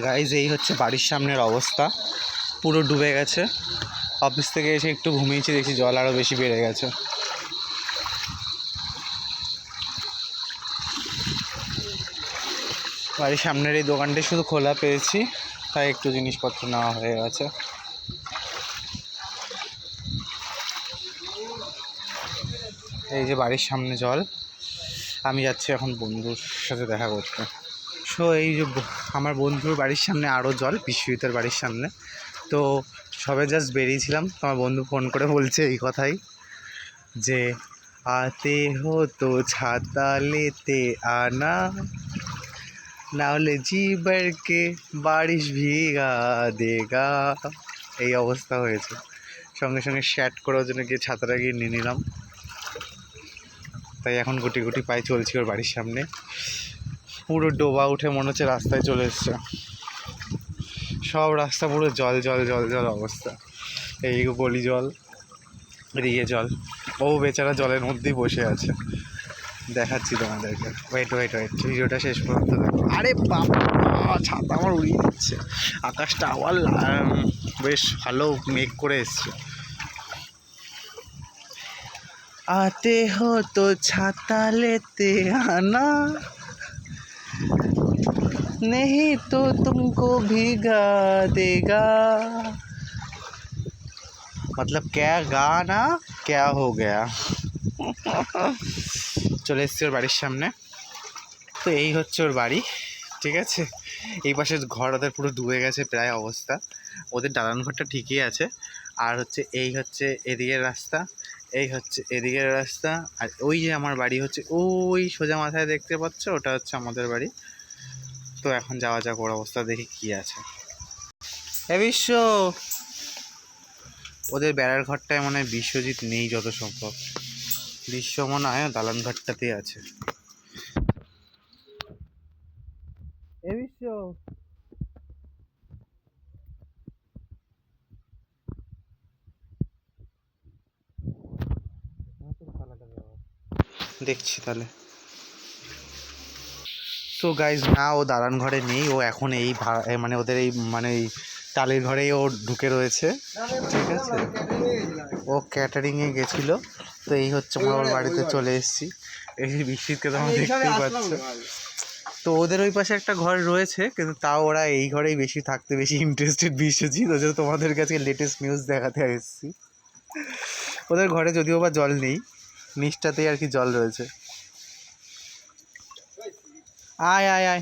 Guys এই হচ্ছে বাড়ির সামনের অবস্থা, পুরো ডুবে গেছে। অফিস থেকে এসে একটু ঘুমিয়েছি, দেখছি জল আরও বেশি বেড়ে গেছে। বাড়ির সামনের এই দোকানটি শুধু খোলা পেয়েছি, তাই একটু জিনিসপত্র নেওয়া হয়ে গেছে। এই যে বাড়ির সামনে জল, আমি যাচ্ছি এখন বন্ধুর সাথে দেখা করতে। সো এই যে আমার বন্ধুর বাড়ির সামনে আরও জল, বিশ্বজিতের বাড়ির সামনে। তো সবে জাস্ট বেরিয়েছিলাম, আমার বন্ধু ফোন করে বলছে এই কথাই যে আতে হো তো ছাতা লেতে আনা, না হলে জি বরকে বারিশ ভিগা দেগা। এই অবস্থা হয়েছে। সঙ্গে সঙ্গে শ্যাট করার জন্য গিয়ে ছাতাটা গিয়ে নিয়ে নিলাম। তাই এখন গুটি গুটি পায়ে চলছি ওর বাড়ির সামনে। পুরো ডোবা উঠে মনে হচ্ছে রাস্তায় চলে এসছে। সব রাস্তা পুরো জল জল জল জল অবস্থা। এই গলি জল, এদিকে জল। ও বেচারা জলের মধ্যেই বসে আছে। দেখাচ্ছি তোমাদেরকে, ওয়েট ওয়েট ওয়েট, ভিডিওটা শেষ পর্যন্ত দেখো। আরে বাবা, ছাতা আমার উড়িয়ে দিচ্ছে। আকাশটা আবার বেশ ভালো মেঘ করে এসছে। आते हो तो छाता लेते आना, नहीं तो तुमको भीगा देगा। मतलब क्या गाना क्या हो गया। চলে এসছি ওর বাড়ির সামনে। তো এই হচ্ছে ওর বাড়ি, ঠিক আছে। এই পাশে ঘর ওদের পুরো ডুবে গেছে প্রায় অবস্থা। ওদের দালান ঘরটা ঠিকই আছে। আর হচ্ছে এই হচ্ছে এদিকের রাস্তা, এই হচ্ছে এদিকের রাস্তা। আর ওই যে আমার বাড়ি হচ্ছে ওই সোজা মাথায় দেখতে পাচ্ছ, ওটা হচ্ছে আমাদের বাড়ি। তো এখন যাওয়া যাক ওর অবস্থা দেখি কি আছে। এ বিশ্ব, ওদের বেড়ার ঘরটায় মনে হয় বিশ্বজিৎ নেই যত সম্ভব। বিশ্ব মনে হয় দালান ঘরটাতেই আছে। এ বিশ্ব, দেখছি তাহলে। সো গাইজ, না ও দালান ঘরে নেই, ও এখন এই মানে ওদের এই মানে এই টালির ঘরেই ও ঢুকে রয়েছে, ঠিক আছে। ও ক্যাটারিংয়ে গেছিলো। তো এই হচ্ছে আমার বাড়িতে চলে এসেছি। এই বৃষ্টিকে তোমরা দেখতেই পাচ্ছ। তো ওদের ওই পাশে একটা ঘর রয়েছে, কিন্তু তাও ওরা এই ঘরেই বেশি থাকতে বেশি ইন্টারেস্টেড। বিশ্বজিৎ, ওই জন্য তোমাদের কাছে লেটেস্ট নিউজ দেখাতে এসেছি। ওদের ঘরে যদিও বা জল নেই, নিচটাতেই আর কি জল রয়েছে। আয় আয় আয়।